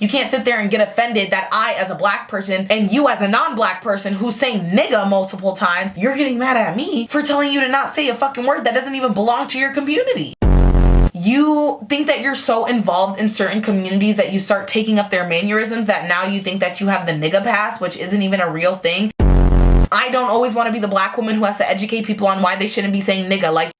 You can't sit there and get offended that I, as a black person, and you as a non-black person who's saying nigga multiple times, you're getting mad at me for telling you to not say a fucking word that doesn't even belong to your community. You think that you're so involved in certain communities that you start taking up their mannerisms that now you think that you have the nigga pass, which isn't even a real thing. I don't always want to be the black woman who has to educate people on why they shouldn't be saying nigga. Like,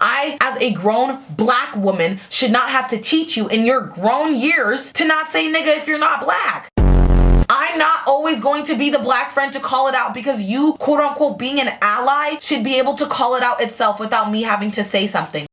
I, as a grown black woman, should not have to teach you in your grown years to not say nigga if you're not black. I'm not always going to be the black friend to call it out because you, quote unquote, being an ally should be able to call it out itself without me having to say something.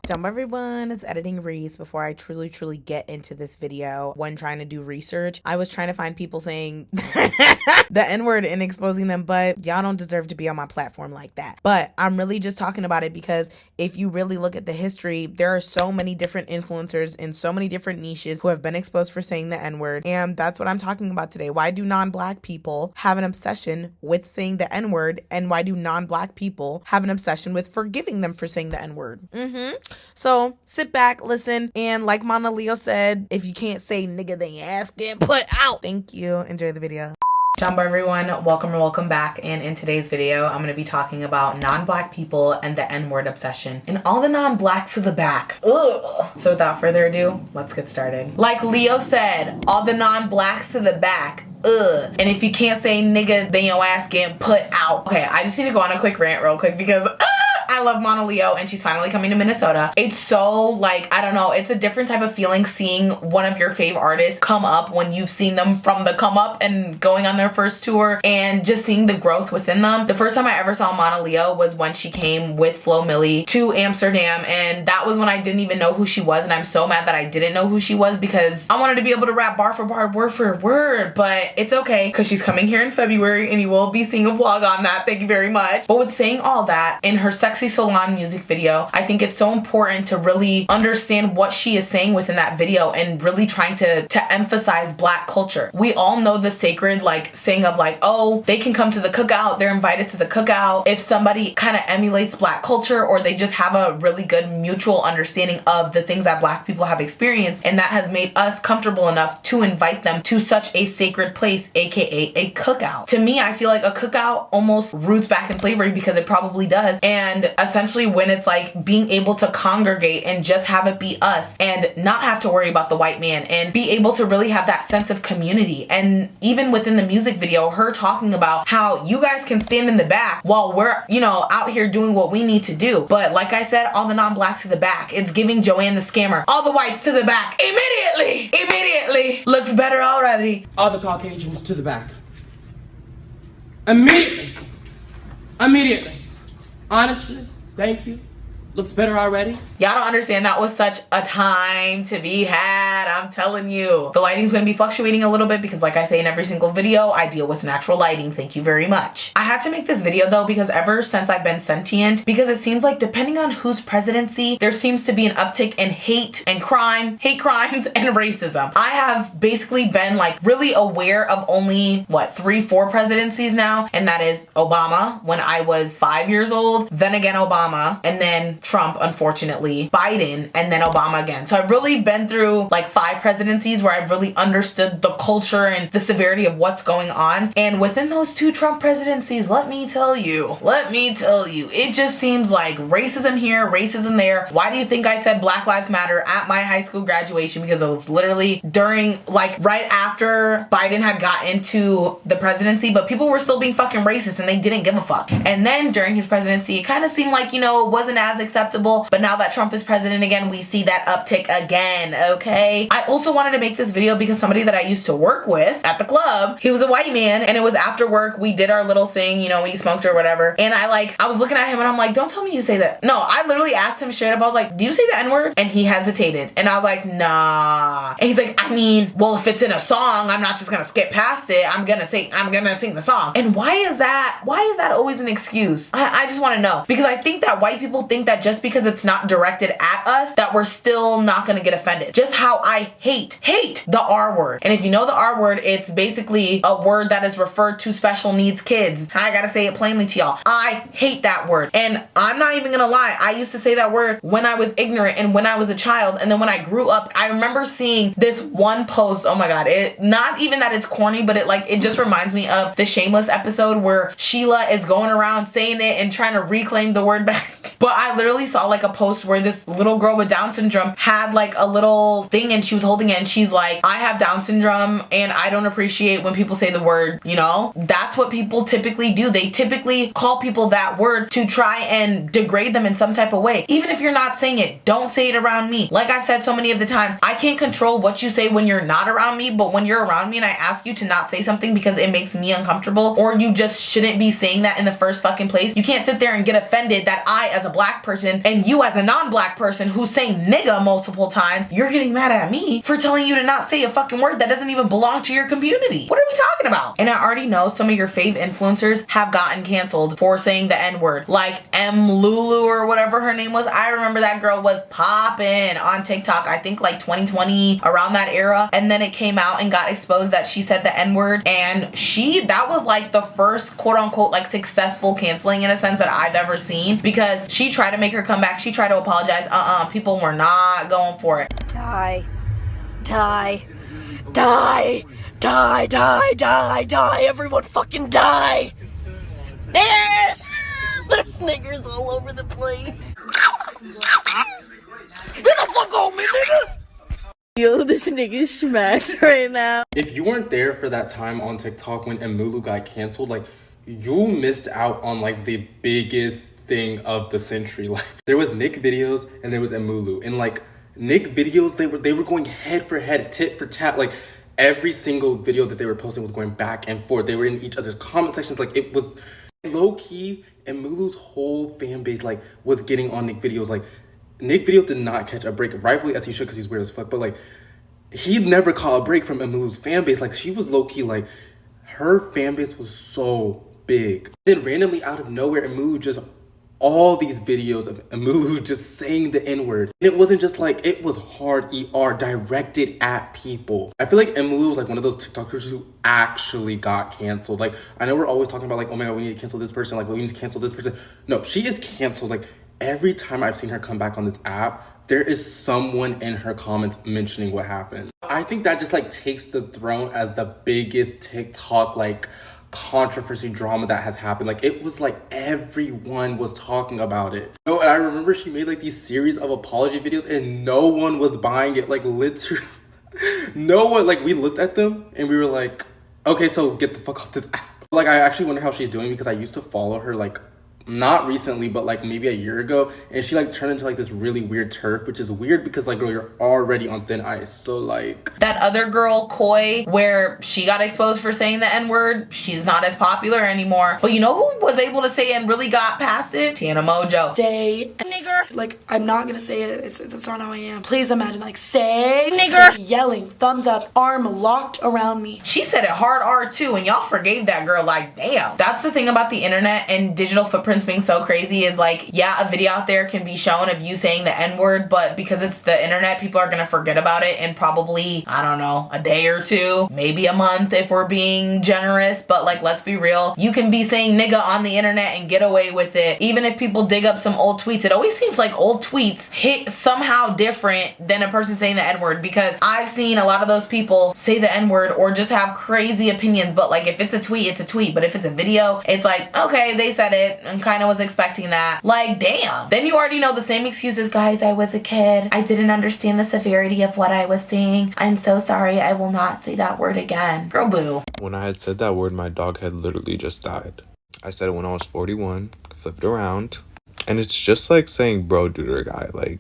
Jump everyone, it's Editing Reese. Before I truly get into this video, when trying to do research, I was trying to find people saying the N-word and exposing them, but y'all don't deserve to be on my platform like that. But I'm really just talking about it because if you really look at the history, there are so many different influencers in so many different niches who have been exposed for saying the N-word, and that's what I'm talking about today. Why do non-black people have an obsession with saying the N-word, and why do non-black people have an obsession with forgiving them for saying the N-word? So sit back, listen, and like Mana Leo said, if you can't say nigga, then your ass get put out. Thank you. Enjoy the video. Jumbo everyone, welcome back, and in today's video I'm going to be talking about non-black people and the N-word obsession and all the non-blacks to the back. Ugh. So without further ado, let's get started. Like Leo said, all the non-blacks to the back. Ugh. And if you can't say nigga, then your ass getting put out. Okay, I just need to go on a quick rant real quick because I love Mana Leo and she's finally coming to Minnesota. It's so, like, I don't know, it's a different type of feeling seeing one of your fave artists come up when you've seen them from the come up and going on their first tour and just seeing the growth within them. The first time I ever saw Mana Leo was when she came with Flo Milli to Amsterdam, and that was when I didn't even know who she was, and I'm so mad that I didn't know who she was because I wanted to be able to rap bar for bar, word for word, but it's okay because she's coming here in February and you will be seeing a vlog on that. Thank you very much. But with saying all that, in her Sexy Salon music video, I think it's so important to really understand what she is saying within that video and really trying to emphasize black culture. We all know the sacred like saying of like, oh, they can come to the cookout, they're invited to the cookout if somebody kind of emulates black culture or they just have a really good mutual understanding of the things that black people have experienced, and that has made us comfortable enough to invite them to such a sacred place, aka a cookout. To me, I feel like a cookout almost roots back in slavery because it probably does, and essentially when it's like being able to congregate and just have it be us and not have to worry about the white man and be able to really have that sense of community. And even within the music video, her talking about how you guys can stand in the back while we're, you know, out here doing what we need to do. But like I said, all the non-blacks to the back. It's giving Joanne the Scammer. All the whites to the back. Immediately. Looks better already. All the Caucasians to the back. Immediately. Honestly, thank you. Looks better already. Y'all don't understand, that was such a time to be had, I'm telling you. The lighting's gonna be fluctuating a little bit because like I say in every single video, I deal with natural lighting, thank you very much. I had to make this video though because ever since I've been sentient, because it seems like depending on whose presidency, there seems to be an uptick in hate and crime, hate crimes and racism. I have basically been like really aware of only, what, 3-4 presidencies now, and that is Obama when I was 5 years old, then again Obama, and then Trump, unfortunately, Biden, and then Obama again. So I've really been through like 5 presidencies where I've really understood the culture and the severity of what's going on. And within those 2 Trump presidencies, let me tell you, it just seems like racism here, racism there. Why do you think I said Black Lives Matter at my high school graduation? Because it was literally during, like, right after Biden had got into the presidency, but people were still being fucking racist and they didn't give a fuck. And then during his presidency, it kind of seemed like, you know, it wasn't as acceptable, but now that Trump is president again, we see that uptick again, okay? I also wanted to make this video because somebody that I used to work with at the club, he was a white man, and it was after work, we did our little thing, you know, we smoked or whatever, and I was looking at him and I'm like, don't tell me you say that. No, I literally asked him straight up, I was like, do you say the N-word? And he hesitated, and I was like, nah. And he's like, I mean, well, if it's in a song, I'm not just gonna skip past it, I'm gonna sing the song. And why is that always an excuse? I just want to know, because I think that white people think that just because it's not directed at us, that we're still not gonna get offended. Just how I hate the R word. And if you know the R word, it's basically a word that is referred to special needs kids. I gotta say it plainly to y'all. I hate that word. And I'm not even gonna lie, I used to say that word when I was ignorant and when I was a child. And then when I grew up, I remember seeing this one post. Oh my God, it not even that it's corny, but it just reminds me of the Shameless episode where Sheila is going around saying it and trying to reclaim the word back. But I literally saw like a post where this little girl with Down syndrome had like a little thing and she was holding it and she's like, I have Down syndrome and I don't appreciate when people say the word, you know? That's what people typically do. They typically call people that word to try and degrade them in some type of way. Even if you're not saying it, don't say it around me. Like I've said so many of the times, I can't control what you say when you're not around me, but when you're around me and I ask you to not say something because it makes me uncomfortable, or you just shouldn't be saying that in the first fucking place, you can't sit there and get offended that I, as a black person, and you as a non-black person who's saying nigga multiple times, you're getting mad at me for telling you to not say a fucking word that doesn't even belong to your community. What are we talking about? And I already know some of your fave influencers have gotten canceled for saying the N-word. Like M. Lulu or whatever her name was. I remember that girl was popping on TikTok, I think like 2020, around that era. And then it came out and got exposed that she said the N-word. And that was like the first quote unquote like successful canceling in a sense that I've ever seen, because she tried to make her come back. She tried to apologize. People were not going for it. Die. Die. Die. Die, die, die, die. Everyone fucking die. Niggers! There's niggers all over the place. Get the fuck on me, nigga! Yo, this nigga's smacked right now. If you weren't there for that time on TikTok when Emulu got canceled, like, you missed out on like the biggest thing of the century. Like, there was Nick videos and there was Emulu, and like Nick videos, they were going head for head, tit for tat. Like every single video that they were posting was going back and forth. They were in each other's comment sections. Like, it was low key. Emulu's whole fan base like was getting on Nick videos. Like, Nick videos did not catch a break, rightfully as he should, because he's weird as fuck. But like, he never caught a break from Emulu's fan base. Like, she was low key, like, her fan base was so big. Then randomly out of nowhere, Emulu just, all these videos of Emulu just saying the N-word. And it wasn't just like, it was hard ER directed at people. I feel like Emulu was like one of those TikTokers who actually got canceled. Like, I know we're always talking about like, oh my God, we need to cancel this person. Like, we need to cancel this person. No, she is canceled. Like, every time I've seen her come back on this app, there is someone in her comments mentioning what happened. I think that just like takes the throne as the biggest TikTok like controversy drama that has happened. Like, it was like everyone was talking about it. No, and I remember she made like these series of apology videos and no one was buying it. Like, literally no one. Like, we looked at them and we were like, okay, so get the fuck off this app. Like, I actually wonder how she's doing, because I used to follow her like not recently, but like maybe a year ago, and she like turned into like this really weird turf, which is weird because like, girl, you're already on thin ice. So like, that other girl, Koi, where she got exposed for saying the N-word, she's not as popular anymore. But you know who was able to say it and really got past it? Tana Mojo. Say nigger. Like, I'm not gonna say it. That's not how I am. Please imagine like, say nigger. Like, yelling, thumbs up, arm locked around me. She said it hard R too, and y'all forgave that girl. Like, damn. That's the thing about the internet and digital footprints being so crazy, is like, yeah, a video out there can be shown of you saying the N-word, but because it's the internet, people are gonna forget about it in probably, I don't know, a day or two, maybe a month if we're being generous. But like, let's be real, you can be saying nigga on the internet and get away with it. Even if people dig up some old tweets, it always seems like old tweets hit somehow different than a person saying the N-word, because I've seen a lot of those people say the N-word or just have crazy opinions. But like, if it's a tweet, it's a tweet. But if it's a video, it's like, okay, they said it and kind of was expecting that. Like, damn. Then you already know the same excuses. Guys, I was a kid. I didn't understand the severity of what I was saying. I'm so sorry. I will not say that word again. Girl, boo. When I had said that word, my dog had literally just died. I said it when I was 41, flipped around, and it's just like saying bro dude or guy. Like,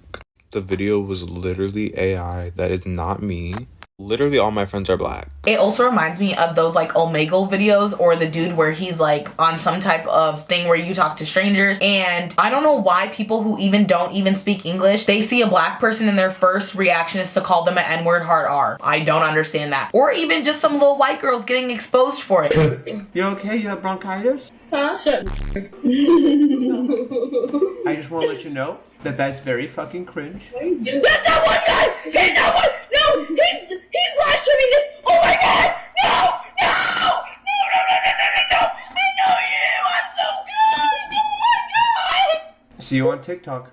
the video was literally AI. That is not me. Literally all my friends are black. It also reminds me of those like Omegle videos, or the dude where he's like on some type of thing where you talk to strangers, and I don't know why people who don't even speak English, they see a black person and their first reaction is to call them an N-word hard R. I don't understand that. Or even just some little white girls getting exposed for it. You okay? You have bronchitis? Huh? I just want to let you know that that's very fucking cringe. That's not one guy! He's not one! No, He's live streaming this. Oh my god! No! No! No! No! No! No! No! No! No! I know you. I'm so good. Oh my god! See you on TikTok.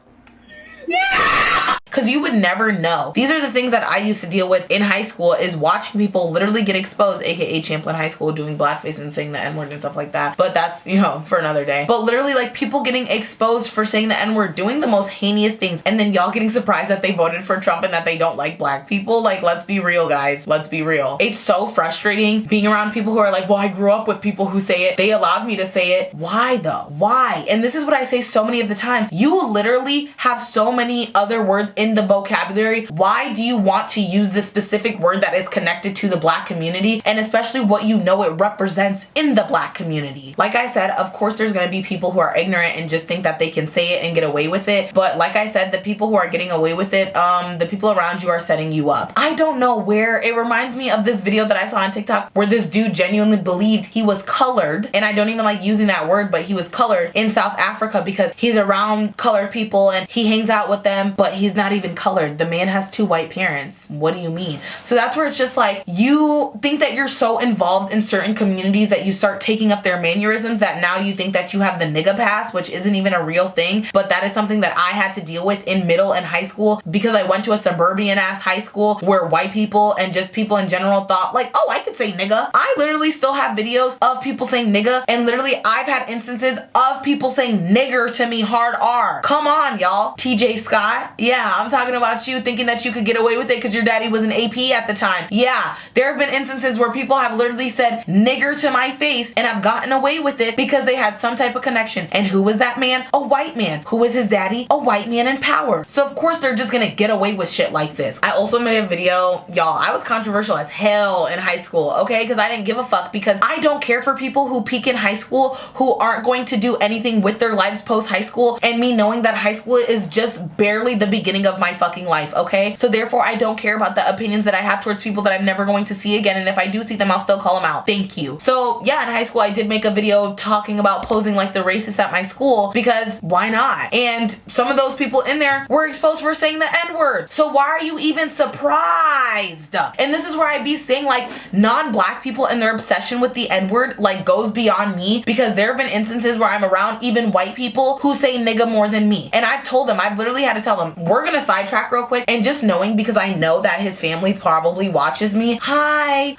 Because you would never know. These are the things that I used to deal with in high school, is watching people literally get exposed, aka Champlin High School, doing blackface and saying the N-word and stuff like that. But that's, you know, for another day. But literally, like, people getting exposed for saying the N-word, doing the most heinous things, and then y'all getting surprised that they voted for Trump and that they don't like black people. Like, let's be real, guys. Let's be real. It's so frustrating being around people who are like, well, I grew up with people who say it. They allowed me to say it. Why though? Why? And this is what I say so many of the times. You literally have so many other words in the vocabulary. Why do you want to use this specific word that is connected to the black community, and especially what you know it represents in the black community? Like I said, of course there's going to be people who are ignorant and just think that they can say it and get away with it. But like I said, the people who are getting away with it, the people around you are setting you up. I don't know where. It reminds me of this video that I saw on TikTok where this dude genuinely believed he was colored, and I don't even like using that word, but he was colored in South Africa because he's around colored people and he hangs out with them, but he's not even colored. The man has 2 white parents. What do you mean? So that's where it's just like, you think that you're so involved in certain communities that you start taking up their mannerisms that now you think that you have the nigga pass, which isn't even a real thing. But that is something that I had to deal with in middle and high school because I went to a suburban ass high school where white people and just people in general thought like, oh, I could say nigga. I literally still have videos of people saying nigga, and literally I've had instances of people saying nigger to me hard R. Come on, y'all. TJ Scott. Yeah, I'm talking about you thinking that you could get away with it because your daddy was an AP at the time. Yeah, there have been instances where people have literally said nigger to my face and have gotten away with it because they had some type of connection. And who was that man? A white man. Who was his daddy? A white man in power. So of course they're just gonna get away with shit like this. I also made a video, y'all, I was controversial as hell in high school, okay? Because I didn't give a fuck, because I don't care for people who peak in high school who aren't going to do anything with their lives post high school, and me knowing that high school is just barely the beginning of my fucking life, okay? So therefore I don't care about the opinions that I have towards people that I'm never going to see again, and if I do see them, I'll still call them out. Thank you. So yeah, in high school I did make a video talking about posing like the racist at my school, because why not? And some of those people in there were exposed for saying the N-word. So why are you even surprised? And this is where I be saying, like, non-black people and their obsession with the N-word like goes beyond me, because there have been instances where I'm around even white people who say nigga more than me, and I've told them, I've literally had to tell them, we're gonna sidetrack real quick. And just knowing, because I know that his family probably watches me, hi,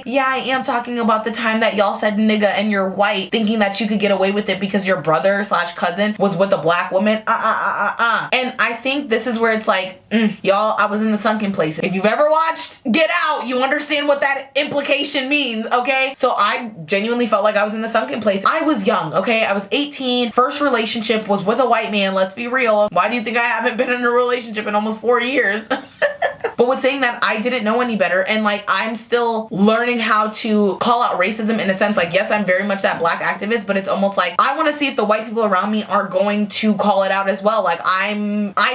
yeah, I am talking about the time that y'all said nigga and you're white, thinking that you could get away with it because your brother / cousin was with a black woman. And I think this is where it's like, y'all, I was in the sunken place. If you've ever watched Get Out, you understand what that implication means, okay? So I genuinely felt like I was in the sunken place. I was young, okay? I was 18. First relationship was with a white man. Let's be real. Why do you think I haven't been in a relationship in almost 4 years? But with saying that, I didn't know any better, and like, I'm still learning how to call out racism in a sense. Like, yes, I'm very much that black activist, but it's almost like I want to see if the white people around me are going to call it out as well. Like, I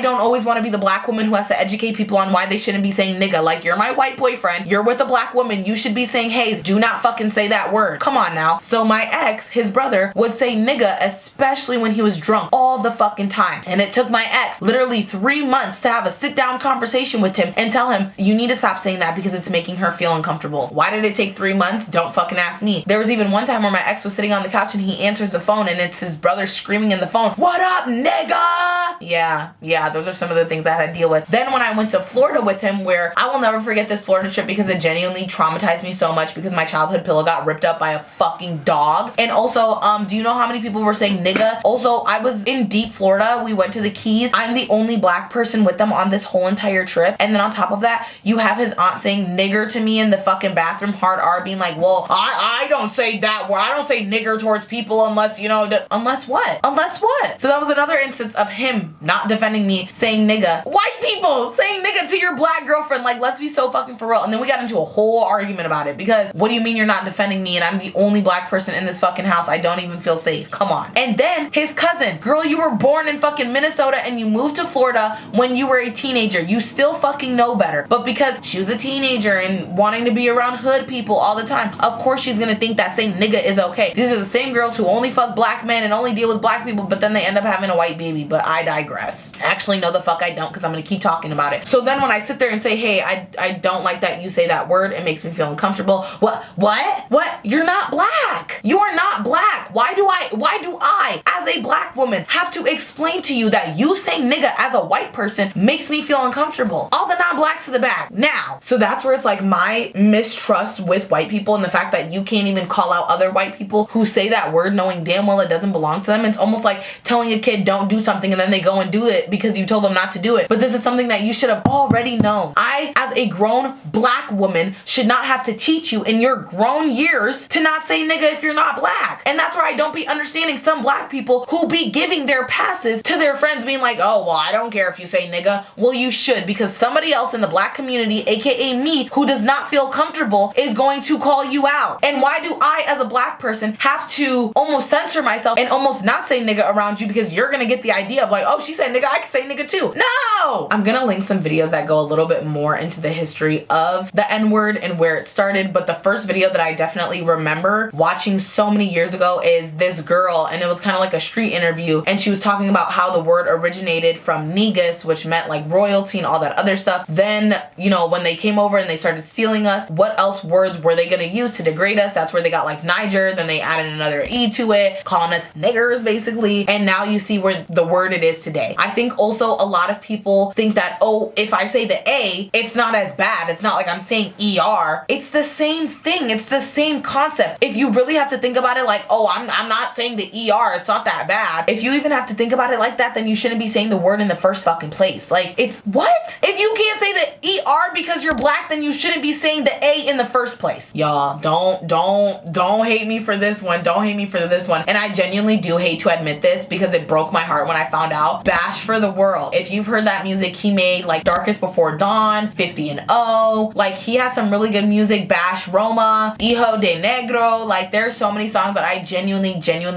don't always want to be the black woman who has to educate people on why they shouldn't be saying nigga. Like, you're my white boyfriend, you're with a black woman, you should be saying, hey, do not fucking say that word. Come on now. So my ex, his brother, would say nigga, especially when he was drunk, all the fucking time. And it took my ex literally 3 months to have a sit down conversation with him and tell him, you need to stop saying that because it's making her feel uncomfortable. Why did it take 3 months? Don't fucking ask me. There was even one time where my ex was sitting on the couch and he answers the phone and it's his brother screaming in the phone, what up, nigga? Yeah, those are some of the things I had to deal with. Then when I went to Florida with him, where I will never forget this Florida trip because it genuinely traumatized me so much, because my childhood pillow got ripped up by a fucking dog. And also, do you know how many people were saying nigga? Also, I was in deep Florida. We went to the Keys. I'm the only black person with them on this whole entire trip. And then on top of that, you have his aunt saying nigger to me in the fucking bathroom, hard R, being like, well, I don't say that word. I don't say nigger towards people unless, you know, unless what? Unless what? So that was another instance of him not defending me, saying nigga. White people saying nigga to your black girlfriend. Like, let's be so fucking for real. And then we got into a whole argument about it, because what do you mean you're not defending me and I'm the only black person in this fucking house? I don't even feel safe. Come on. And then his cousin, girl, you were born in fucking Minnesota and you moved to Florida when you were a teenager. You still fucking know better. But because she was a teenager and wanting to be around hood people all the time, of course she's gonna think that saying nigga is okay. These are the same girls who only fuck black men and only deal with black people, but then they end up having a white baby. But I digress. Actually, no the fuck I don't, because I'm gonna keep keep talking about it. So then when I sit there and say, hey, I don't like that you say that word, it makes me feel uncomfortable. What? You're not black. You are not black. Why do I, as a black woman, have to explain to you that you saying nigga as a white person makes me feel uncomfortable? All the non-blacks to the back now. So that's where it's like my mistrust with white people and the fact that you can't even call out other white people who say that word knowing damn well it doesn't belong to them. It's almost like telling a kid don't do something and then they go and do it because you told them not to do it. But this is something that you should have already known. I, as a grown black woman, should not have to teach you in your grown years to not say nigga if you're not black. And that's where I don't be understanding some black people who be giving their passes to their friends being like, oh, well, I don't care if you say nigga. Well, you should, because somebody else in the black community, aka me, who does not feel comfortable is going to call you out. And why do I, as a black person, have to almost censor myself and almost not say nigga around you because you're gonna get the idea of like, oh, she said nigga, I can say nigga too. No! I'm gonna link some videos that go a little bit more into the history of the N-word and where it started, but the first video that I definitely remember watching so many years ago is this girl, and it was kind of like a street interview, and she was talking about how the word originated from negus, which meant like royalty and all that other stuff. Then, you know, when they came over and they started stealing us, what else words were they gonna use to degrade us? That's where they got like Niger, then they added another E to it, calling us niggers basically, and now you see where the word it is today. I think also a lot of people think that, oh, if I say the A, it's not as bad. It's not like I'm saying ER. It's the same thing. It's the same concept. If you really have to think about it like, oh, I'm not saying the ER, it's not that bad. If you even have to think about it like that, then you shouldn't be saying the word in the first fucking place. Like, it's what? If you can't say the ER because you're black, then you shouldn't be saying the A in the first place. Y'all, don't hate me for this one. Don't hate me for this one. And I genuinely do hate to admit this because it broke my heart when I found out. Bash for the World. If you've heard that music he made, like Darkest Before Dawn, 50 and 0, like he has some really good music. Bash Roma, Hijo de Negro, like there's so many songs that I genuinely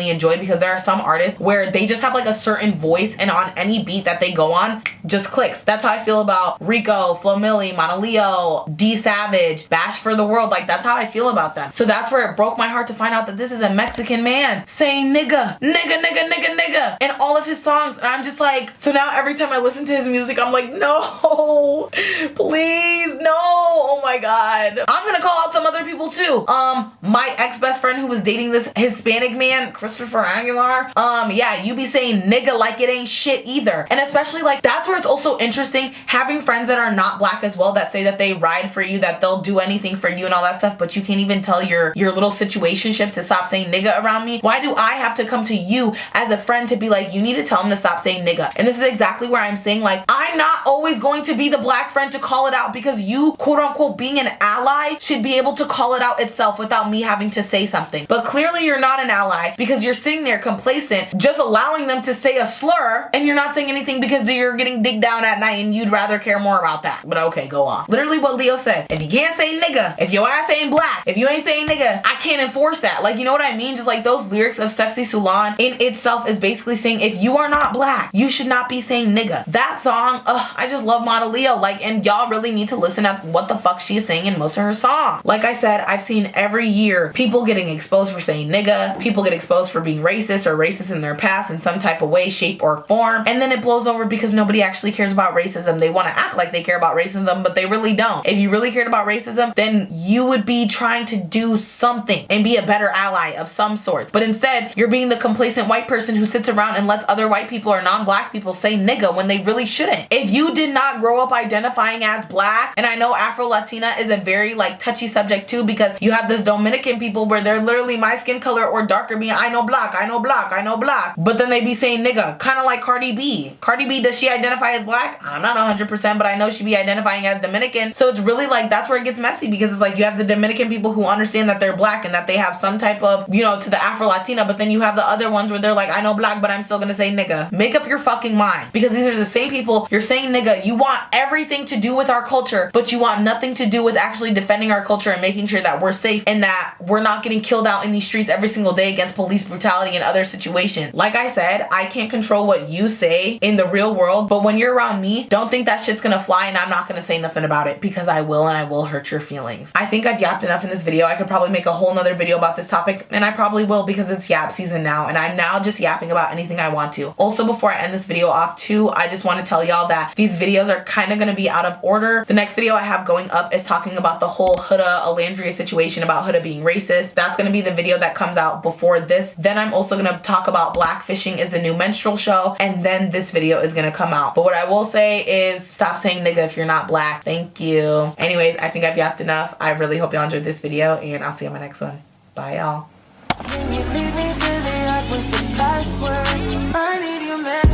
enjoy because there are some artists where they just have like a certain voice and on any beat that they go on just clicks. That's how I feel about Rico, Flo Milli, Monaleo, D Savage, Bash for the World. Like that's how I feel about them. So that's where it broke my heart to find out that this is a Mexican man saying nigga in all of his songs. And I'm just like, so now every time I listen to his music, I'm like, no, please, no. Oh my God. I'm gonna call out some other people too. My ex-best friend who was dating this Hispanic man, Christopher Aguilar. Yeah, you be saying nigga like it ain't shit either. And especially like, that's where it's also interesting having friends that are not black as well that say that they ride for you, that they'll do anything for you and all that stuff, but you can't even tell your little situationship to stop saying nigga around me. Why do I have to come to you as a friend to be like, you need to tell him to stop saying nigga? And this is exactly where I'm saying like, I'm not always going to be the black friend to call it out because you, quote unquote, being an ally should be able to call it out itself without me having to say something. But clearly you're not an ally because you're sitting there complacent, just allowing them to say a slur, and you're not saying anything because you're getting digged down at night and you'd rather care more about that. But okay, go on. Literally what Leo said, if you can't say nigga, if your ass ain't black, if you ain't saying nigga, I can't enforce that. Like, you know what I mean? Just like those lyrics of Sexy Sulan in itself is basically saying, if you are not black, you should not be saying nigga. That song, I just love Monaleo. Like, and y'all really need to listen at what the fuck she is saying in most of her songs. Like I said, I've seen every year people getting exposed for saying nigga, people get exposed for being racist or racist in their past in some type of way, shape, or form, and then it blows over because nobody actually cares about racism. They want to act like they care about racism, but they really don't. If you really cared about racism, then you would be trying to do something and be a better ally of some sort. But instead, you're being the complacent white person who sits around and lets other white people or non-black people say nigga when they really shouldn't. If you did not grow up identifying as black, and I know Afro-Latina is a very like touchy subject too, because you have this Dominican people where they're literally my skin color or darker being I know black, but then they be saying nigga, kind of like Cardi B. Cardi B, does she identify as black? I'm not 100%, but I know she be identifying as Dominican. So it's really like, that's where it gets messy because it's like you have the Dominican people who understand that they're black and that they have some type of, you know, to the Afro-Latina, but then you have the other ones where they're like, I know black, but I'm still gonna say nigga. Make up your fucking mind, because these are the same people. You're saying nigga, you want everything to do with our culture, but you want nothing to do with actually defending our culture and making sure that we're safe and that we're not getting killed out in these streets every single day against police brutality and other situations. Like I said, I can't control what you say in the real world, but when you're around me, don't think that shit's gonna fly and I'm not gonna say nothing about it, because I will, and I will hurt your feelings. I think I've yapped enough in this video. I could probably make a whole nother video about this topic, and I probably will because it's yap season now, and I'm now just yapping about about anything I want to. Also, before I end this video off too, I just want to tell y'all that these videos are kind of going to be out of order. The next video I have going up is talking about the whole Huda Alandria situation, about Huda being racist. That's going to be the video that comes out before this. Then I'm also going to talk about Blackfishing is the new menstrual show, and then this video is going to come out. But what I will say is stop saying nigga if you're not black. Thank you. Anyways, I think I've yapped enough. I really hope y'all enjoyed this video, and I'll see you on my next one. Bye, y'all. Can you lead me to the yard with the password? I need you, man.